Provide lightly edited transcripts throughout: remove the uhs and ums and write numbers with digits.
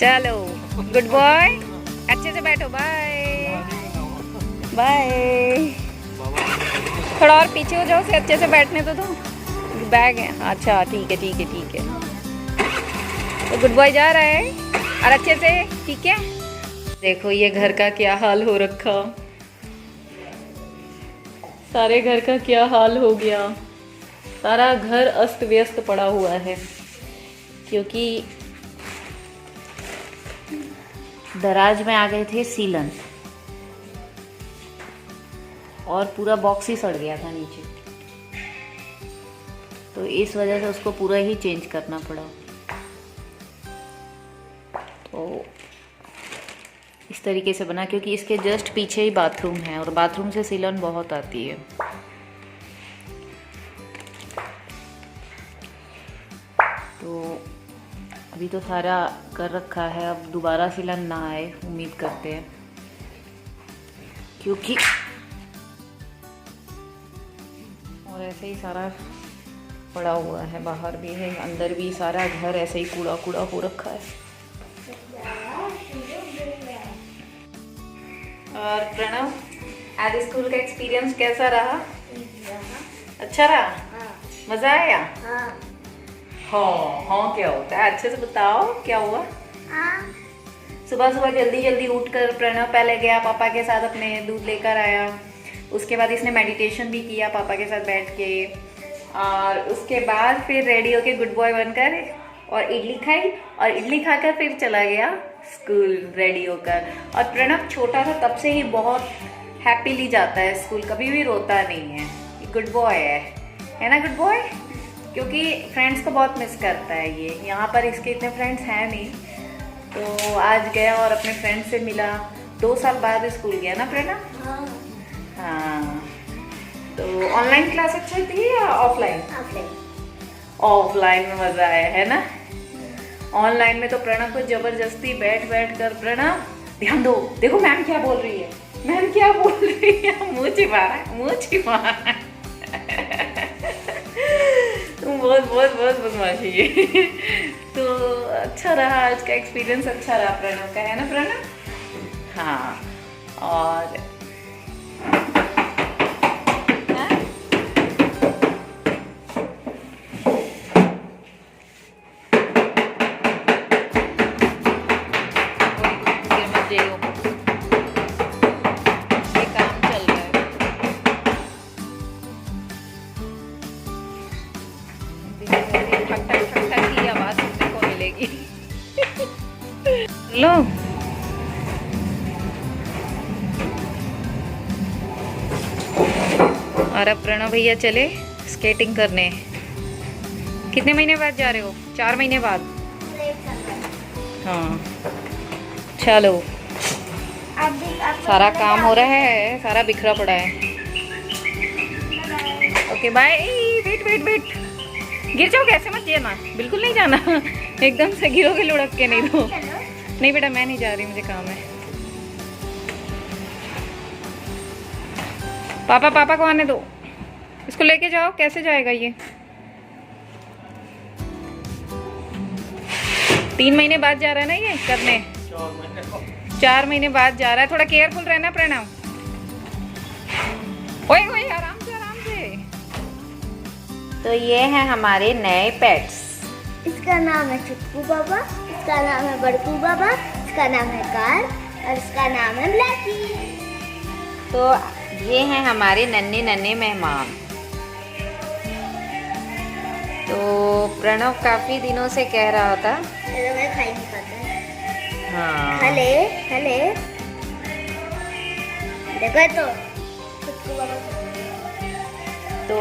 चलो good boy, अच्छे से बैठो, बाय बाय। थोड़ा और पीछे हो जाओ, से अच्छे से बैठने तो दो। बैग है, अच्छा ठीक है ठीक है ठीक है। तो गुड बॉय जा रहा है और अच्छे से, ठीक है। देखो ये घर का क्या हाल हो रखा, सारे घर का क्या हाल हो गया। सारा घर अस्त व्यस्त पड़ा हुआ है क्योंकि दराज में आ गए थे सीलन और पूरा बॉक्स ही सड़ गया था नीचे, तो इस वजह से उसको पूरा ही चेंज करना पड़ा। तो इस तरीके से बना क्योंकि इसके जस्ट पीछे ही बाथरूम है और बाथरूम से सीलन बहुत आती है। तो अभी तो सारा कर रखा है, अब दोबारा सीलन ना आए उम्मीद करते हैं, क्योंकि और ऐसे ही सारा पड़ा हुआ है, बाहर भी है अंदर भी, सारा घर ऐसे ही कूड़ा कूड़ा हो रखा है। और प्रणव, आज स्कूल का एक्सपीरियंस कैसा रहा? अच्छा रहा? मजा आया? हाँ क्या होता है, अच्छे से बताओ क्या हुआ? सुबह सुबह जल्दी जल्दी उठकर प्रणव पहले गया पापा के साथ, अपने दूध लेकर आया। उसके बाद इसने मेडिटेशन भी किया पापा के साथ बैठ के, और उसके बाद फिर रेडी होके गुड बॉय बनकर और इडली खाई, और इडली खाकर फिर चला गया स्कूल रेडी होकर। और प्रणव छोटा था तब से ही बहुत हैप्पीली जाता है स्कूल, कभी भी रोता नहीं है। गुड बॉय है ना गुड बॉय? क्योंकि फ्रेंड्स को बहुत मिस करता है ये, यहाँ पर इसके इतने फ्रेंड्स हैं नहीं, तो आज गया और अपने फ्रेंड से मिला। 2 साल बाद स्कूल गया ना प्रणव? हाँ। तो ऑनलाइन क्लास अच्छी थी या ऑफलाइन? ऑफलाइन में मज़ा आया है ना। ऑनलाइन में तो प्रणव को जबरदस्ती बैठ बैठ कर, प्रणव ध्यान दो, देखो मैम क्या बोल रही है, मैम क्या बोल रही है, मुँह छिपा तुम बहुत बहुत बहुत बदमाशी है। तो अच्छा रहा आज का एक्सपीरियंस, अच्छा रहा प्रणव का, है ना प्रणव? हाँ। और लो और अब प्रणव भैया चले स्केटिंग करने। कितने महीने बाद जा रहे हो? 4 महीने बाद? हाँ चलो। सारा काम हो रहा है, सारा बिखरा पड़ा है। Okay bye. Wait wait wait, गिर जाओगे, ऐसे मत जाना, बिल्कुल नहीं जाना। एकदम से गिरोगे लुढ़क के, नहीं तो। नहीं बेटा मैं नहीं जा रही, मुझे काम है। पापा को आने दो, इसको लेके जाओ। कैसे जाएगा ये? 3 महीने बाद जा रहा है ना ये करने? 4 महीने बाद जा रहा है। थोड़ा केयरफुल रहना प्रणव। ओए ओए आराम से आराम से। तो ये है हमारे नए पेट्स। इसका नाम है चुटकू बाबा, इसका नाम है बड़कू बाबा, इसका नाम है कार और इसका नाम है ब्लैकी। तो ये हैं हमारे नन्हे नन्हे मेहमान। तो प्रणव काफी दिनों से कह रहा था, मैं खाई नहीं पाता। हाँ हले हले देखो तो चुटकू बाबा। तो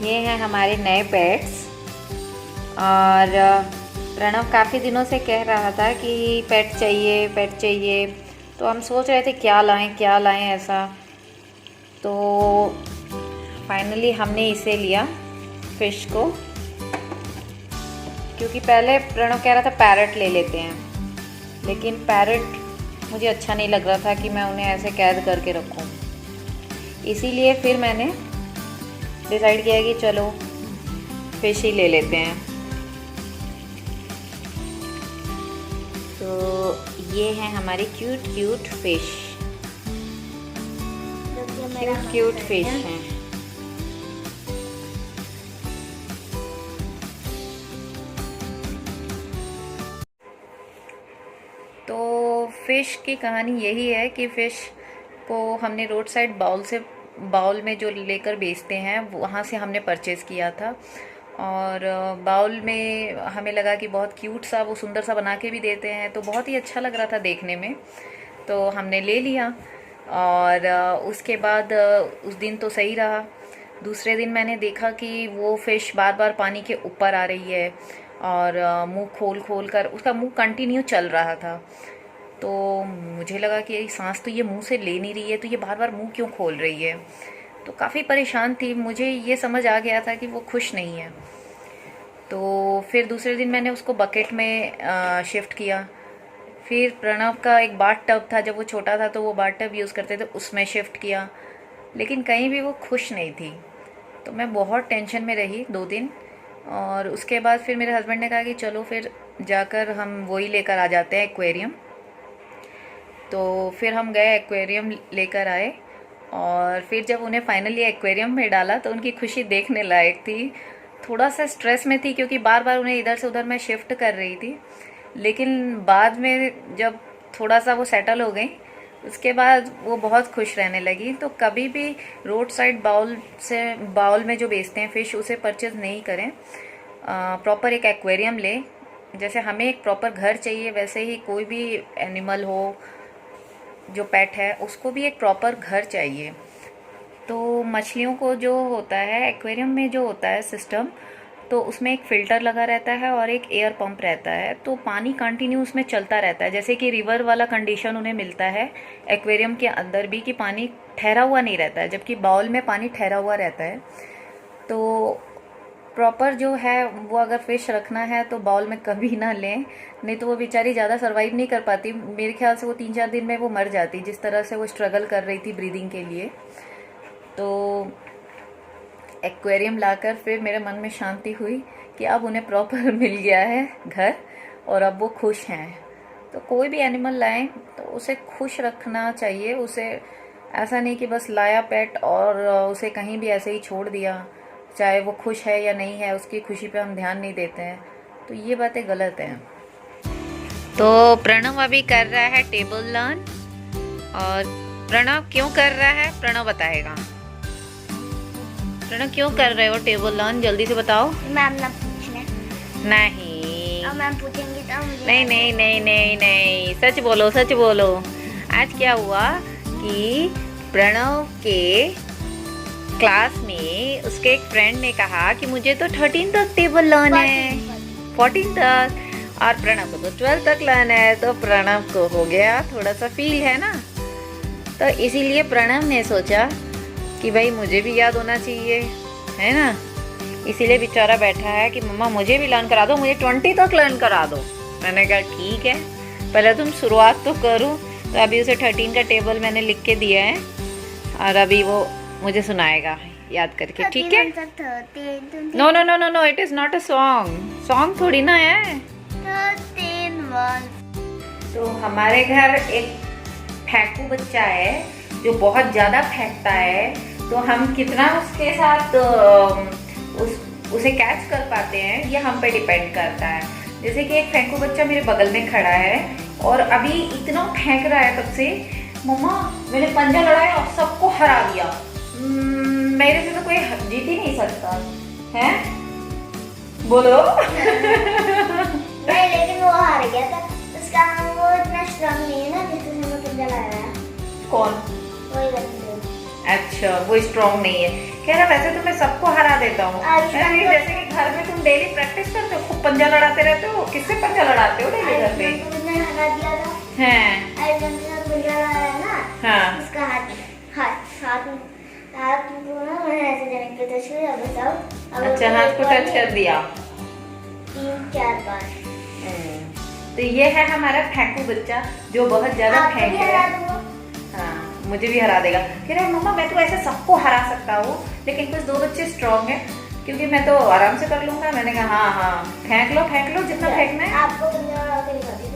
ये हैं हमारे नए पेट्स। और प्रणव काफ़ी दिनों से कह रहा था कि पेट चाहिए पेट चाहिए, तो हम सोच रहे थे क्या लाएं ऐसा। तो फाइनली हमने इसे लिया, फिश को, क्योंकि पहले प्रणव कह रहा था पैरट ले लेते हैं, लेकिन पैरट मुझे अच्छा नहीं लग रहा था कि मैं उन्हें ऐसे कैद करके रखूं। इसीलिए फिर मैंने डिसाइड किया कि चलो फिश ही ले लेते हैं। तो ये है हमारे cute cute fish, cute cute fish हैं। तो फ़िश की कहानी यही है कि फ़िश को हमने रोड साइड बाउल में जो लेकर बेचते हैं वहाँ से हमने परचेज़ किया था। और बाउल में हमें लगा कि बहुत क्यूट सा, वो सुंदर सा बना के भी देते हैं, तो बहुत ही अच्छा लग रहा था देखने में, तो हमने ले लिया। और उसके बाद उस दिन तो सही रहा। दूसरे दिन मैंने देखा कि वो फ़िश बार बार पानी के ऊपर आ रही है और मुंह खोल खोल कर उसका मुंह कंटिन्यू चल रहा था। तो मुझे लगा कि सांस तो ये मुंह से ले नहीं रही है, तो ये बार बार मुंह क्यों खोल रही है। तो काफ़ी परेशान थी। मुझे ये समझ आ गया था कि वो खुश नहीं है। तो फिर दूसरे दिन मैंने उसको बकेट में शिफ्ट किया। फिर प्रणव का एक बाथ टब था, जब वो छोटा था तो वो बाथ टब यूज़ करते थे, उसमें शिफ्ट किया, लेकिन कहीं भी वो खुश नहीं थी। तो मैं बहुत टेंशन में रही 2 दिन। और उसके बाद फिर मेरे हस्बैंड ने कहा कि चलो फिर जाकर हम वही लेकर आ जाते हैं, एक्वेरियम। तो फिर हम गए, एक्वेरियम लेकर आए। और फिर जब उन्हें फाइनली एक्वेरियम में डाला तो उनकी खुशी देखने लायक थी। थोड़ा सा स्ट्रेस में थी क्योंकि बार बार उन्हें इधर से उधर मैं शिफ्ट कर रही थी, लेकिन बाद में जब थोड़ा सा वो सेटल हो गई उसके बाद वो बहुत खुश रहने लगी। तो कभी भी रोड साइड बाउल में जो बेचते हैं फ़िश, उसे परचेज़ नहीं करें। प्रॉपर एक एक्वेरियम लें। जैसे हमें एक प्रॉपर घर चाहिए, वैसे ही कोई भी एनिमल हो जो पेट है उसको भी एक प्रॉपर घर चाहिए। तो मछलियों को जो होता है एक्वेरियम में जो होता है सिस्टम, तो उसमें एक फ़िल्टर लगा रहता है और एक एयर पंप रहता है, तो पानी कंटिन्यू उसमें चलता रहता है। जैसे कि रिवर वाला कंडीशन उन्हें मिलता है एक्वेरियम के अंदर भी, कि पानी ठहरा हुआ नहीं रहता है, जबकि बाउल में पानी ठहरा हुआ रहता है। तो प्रॉपर जो है वो अगर फ़िश रखना है तो बाउल में कभी ना लें, नहीं तो वो बेचारी ज़्यादा सर्वाइव नहीं कर पाती। मेरे ख्याल से वो 3-4 दिन में वो मर जाती, जिस तरह से वो स्ट्रगल कर रही थी ब्रीदिंग के लिए। तो एक्वेरियम लाकर फिर मेरे मन में शांति हुई कि अब उन्हें प्रॉपर मिल गया है घर और अब वो खुश हैं। तो कोई भी एनिमल लाएं तो उसे खुश रखना चाहिए। उसे ऐसा नहीं कि बस लाया पेट और उसे कहीं भी ऐसे ही छोड़ दिया, चाहे वो खुश है या नहीं है, उसकी खुशी पे हम ध्यान नहीं देते हैं, तो ये बातें गलत हैं। तो प्रणव अभी कर रहा है टेबल लर्न। और प्रणव क्यों कर रहा है, प्रणव बताएगा। प्रणव क्यों कर रहे हो टेबल लर्न, जल्दी से बताओ। मैम ना पूछने नहीं, और मैम पूछेंगी तो मुझे नहीं नहीं नहीं नहीं नहीं, सच बोलो सच बोलो। आज क्या हुआ कि प्रणव के क्लास में उसके एक फ्रेंड ने कहा कि मुझे तो 13 तक टेबल लर्न है, 14 तक, और प्रणव को तो 12 तक लर्न है। तो प्रणव को हो गया थोड़ा सा फील है ना, तो इसीलिए प्रणव ने सोचा कि भाई मुझे भी याद होना चाहिए, है ना। इसीलिए बेचारा बैठा है कि मम्मा मुझे भी लर्न करा दो, मुझे 20 तक लर्न करा दो। मैंने कहा ठीक है, पहले तुम शुरुआत तो करो। तो अभी उसे 13 का टेबल मैंने लिख के दिया है और अभी वो मुझे सुनाएगा याद करके, ठीक है। No no no no no, it is not a song, song थोड़ी ना है। 13 तो हमारे घर एक फेंकू बच्चा है जो बहुत ज़्यादा फेंकता है, तो हम कितना उसके साथ उसे कैच कर पाते हैं ये हम पे डिपेंड करता है। जैसे कि एक फेंकू बच्चा मेरे बगल में खड़ा है और अभी इतना फेंक रहा है तब से, मम्मा मैंने पंजा लड़ाया और सबको हरा दिया, मेरे से तो कोई जीत ही नहीं सकता है, बोलो। नहीं, लेकिन वो हार गया था, उसका वो इतना स्ट्रांग नहीं है ना जिससे मैं पंजा लगाया। कौन? वही बंदे। अच्छा, वो स्ट्रॉन्ग नहीं है। कह रहा वैसे तो मैं सबको हरा देता हूँ। जैसे कि घर में तुम डेली प्रैक्टिस करते हो, खूब पंजा लड़ाते रहते हो, किससे पंजा लड़ाते हो डेली घर पे? तुमने हरा दिया था। हैं? आयरन का पंजा लगाया ना। हाँ। उसका हाथ को ना मैंने ऐसे जमीन पे टच किया, बताओ। अच्छा, हाथ को टच कर दिया 3-4 बार। तो ये है हमारा फेंकू बच्चा जो बहुत ज्यादा फेंक रहा है। हाँ, मुझे भी हरा देगा। कह रहा है मम्मा मैं तो ऐसे सबको हरा सकता हूँ, लेकिन कुछ 2 बच्चे स्ट्रॉन्ग है क्योंकि मैं तो आराम से कर लूंगा। मैंने कहा हाँ हाँ फेंक लो जितना फेंकना है। आपको पंजा लगा के दिखा दी।